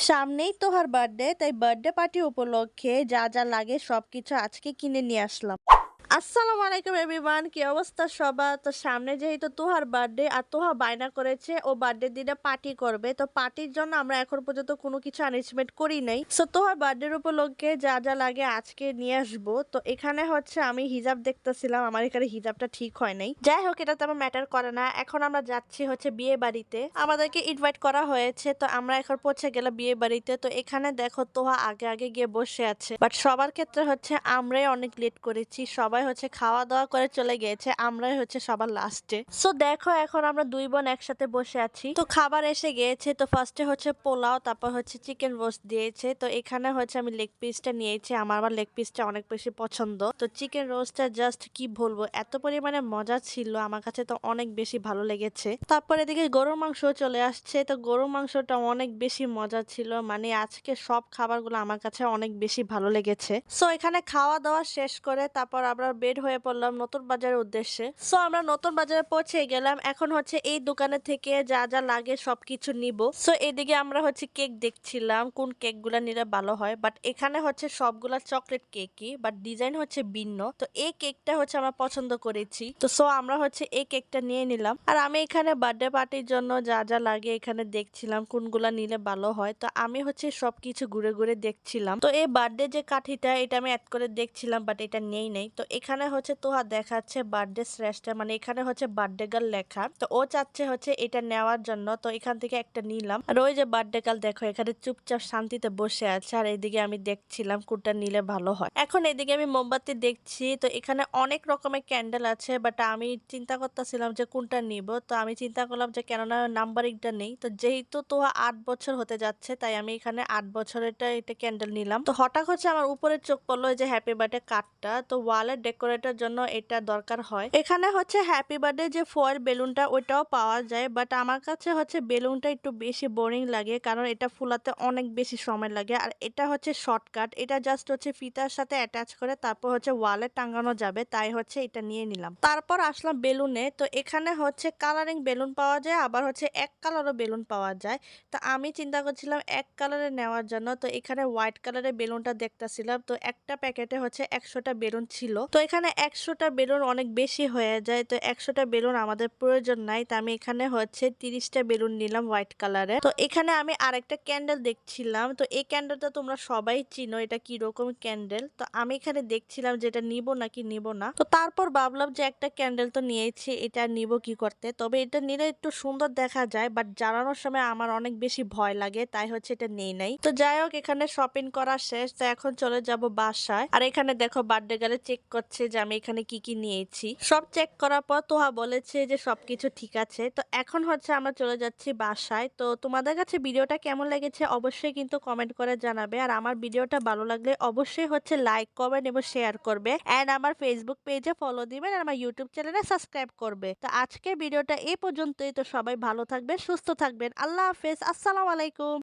সামনেই তোহার বার্থডে, তাই বার্থডে পার্টি উপলক্ষে যা যা লাগে সবকিছু আজকে কিনে নিয়ে আসলাম। আসসালামু আলাইকুম এভরিওয়ান, কি অবস্থা সবার? তো সামনে যেহেতু তোহার বার্থডে আর তোহা বায়না করেছে ও বার্থডে দিনে পার্টি করবে, তো পার্টির জন্য আমরা এখন পর্যন্ত কোনো কিছু অ্যারেঞ্জমেন্ট করি নাই। সো তোহার বার্থডের উপলক্ষে যা যা লাগে আজকে নিয়ে আসবো। তো এখানে হচ্ছে আমি হিজাব দেখতেছিলাম, আমার এখানে হিজাবটা ঠিক হয় নাই। যাই হোক, এটা তো আমার ম্যাটার করে না। এখন আমরা যাচ্ছি হচ্ছে বিয়ে বাড়িতে, আমাদেরকে ইনভাইট করা হয়েছে। তো আমরা এখন পৌঁছে গেলাম বিয়ে বাড়িতে। তো এখানে দেখো তোহা আগে আগে গিয়ে বসে আছে, বাট সবার ক্ষেত্রে হচ্ছে আমরাই অনেক লেট করেছি। সবাই হচ্ছে খাওয়া দাওয়া করে চলে গিয়েছে, আমরাই হচ্ছে সবার লাস্টে। সো দেখো এখন আমরা দুই বোন একসাথে বসে আছি। তো খাবার এসে গিয়েছে। তো ফার্স্টে হচ্ছে পোলাও, তারপর হচ্ছে চিকেন রোস্ট দিয়েছে। তো এখানে হচ্ছে আমি লেগ পিসটা নিয়েছি, আমার আবার লেগ পিসটা অনেক বেশি পছন্দ। তো চিকেন রোস্টটা জাস্ট কি বলবো, এত পরিমাণে মজা ছিল, আমার কাছে তো অনেক বেশি ভালো লেগেছে। তারপর এদিকে গরুর মাংস চলে আসছে। তো গরুর মাংসটা অনেক বেশি মজা ছিল, মানে আজকে সব খাবারগুলো আমার কাছে অনেক বেশি ভালো লেগেছে। সো এখানে খাওয়া দাওয়া শেষ করে তারপর আমরা বের হয়ে পড়লাম নতুন বাজারের উদ্দেশ্যে। সো আমরা নতুন বাজারে পৌঁছে গেলাম। এখন হচ্ছে এই দোকানে থেকে যা যা লাগে সবকিছু নিব। সো এদিকে আমরা হচ্ছে কেক দেখছিলাম কোন কেক গুলা নিলে ভালো হয়, বাট এখানে হচ্ছে সবগুলা চকলেট কেকই, বাট ডিজাইন হচ্ছে ভিন্ন। তো এই কেকটা হচ্ছে আমরা পছন্দ করেছি। তো সো আমরা হচ্ছে এই কেকটা নিয়ে নিলাম। আর আমি এখানে বার্থডে পার্টির জন্য যা যা লাগে এখানে দেখছিলাম কোনগুলা নিলে ভালো হয়। তো আমি হচ্ছে সবকিছু ঘুরে ঘুরে দেখছিলাম। তো এই বার্থডে যে কাঠিটা, এটা আমি অ্যাড করে দেখছিলাম, বাট এটা নেই নেই। তো এখানে হচ্ছে তোহা দেখাচ্ছে বার্থডে শ্রেষ্ঠ, মানে এখানে হচ্ছে বার্থডে গার্ল লেখা। তো ও চাচ্ছে হচ্ছে এটা নেওয়ার জন্য। তো এখান থেকে একটা নিলাম। আর ওই যে বার্থডে গার্ল দেখো এখানে চুপচাপ শান্তিতে বসে আছে, আর এদিকে আমি দেখছিলাম কোনটা নিলে ভালো হয়। এখন এদিকে আমি মোমবাতি দেখছি। তো এখানে অনেক রকমের ক্যান্ডেল আছে, বাট আমি চিন্তা করতেছিলাম যে কোনটা নিব। তো আমি চিন্তা করলাম যে কেননা নাম্বারিংটা নেই। তো যেহেতু তোহা 8 বছর হতে যাচ্ছে, তাই আমি এখানে 8 বছরেরটা এটা ক্যান্ডেল নিলাম। তো হঠাৎ হচ্ছে আমার উপরে চোখ পড়লো যে হ্যাপি বার্থডে কার্ডটা। তো ওয়ালের ডেকোরেটের জন্য এটা দরকার হয়। এখানে হচ্ছে হ্যাপি বার্থডে যে ফয়েল বেলুনটা ওইটাও পাওয়া যায়, বাট আমার কাছে হচ্ছে বেলুনটা একটু বেশি বোরিং লাগে, কারণ এটা ফুলাতে অনেক বেশি সময় লাগে। আর এটা হচ্ছে শর্টকাট, এটা জাস্ট হচ্ছে ফিতার সাথে অ্যাটাচ করে তারপর হচ্ছে ওয়ালে টাঙানো যাবে, তাই হচ্ছে এটা নিয়ে নিলাম। তারপর আসলাম বেলুনে। তো এখানে হচ্ছে কালারিং বেলুন পাওয়া যায়, আবার হচ্ছে এক কালারও বেলুন পাওয়া যায়। তো আমি চিন্তা করছিলাম এক কালারে নেওয়ার জন্য। তো এখানে হোয়াইট কালারের বেলুনটা দেখতেছিলাম। তো একটা প্যাকেটে হচ্ছে 100টা বেলুন ছিল। তো এখানে 100টা বেলুন অনেক বেশি হয়ে যায়, তো 100টা বেলুন আমাদের প্রয়োজন নাই। তো আমি এখানে হচ্ছে 30টা বেলুন নিলাম হোয়াইট কালারের। তো এখানে আমি আরেকটা ক্যান্ডেল দেখছিলাম। তো এই ক্যান্ডেলটা তোমরা সবাই চিনো, এটা কি রকম ক্যান্ডেল। তো আমি এখানে দেখছিলাম যে এটা নিব নাকি নিব না। তো তারপর ভাবলাম যে একটা ক্যান্ডেল তো নিয়েছি, এটা নিব কি করতে, তবে এটা নিলে একটু সুন্দর দেখা যায়, বাট জ্বালানোর সময় আমার অনেক বেশি ভয় লাগে, তাই হচ্ছে এটা নেই নাই। তো যাই হোক, এখানে শপিং করা শেষ। তো এখন চলে যাব বাসায়। আর এখানে দেখো বার্থডে গার্লে চেক করছে যে আমি এখানে কি কি নিয়েছি। সব চেক করার পর তোহা বলেছে যে সবকিছু ঠিক আছে। তো এখন হচ্ছে আমরা চলে যাচ্ছি বাসায়। তো তোমাদের কাছে ভিডিওটা কেমন লেগেছে অবশ্যই কিন্তু কমেন্ট করে জানাবে। আর আমার ভিডিওটা ভালো লাগলে অবশ্যই হচ্ছে লাইক করবেন এবং শেয়ার করবে, এন্ড আমার ফেসবুক পেজে ফলো দিবেন, আর আমার ইউটিউব চ্যানেলে সাবস্ক্রাইব করবে। তো আজকের ভিডিওটা এই পর্যন্তই। তো সবাই ভালো থাকবেন, সুস্থ থাকবেন। আল্লাহ হাফেজ, আসসালামু আলাইকুম।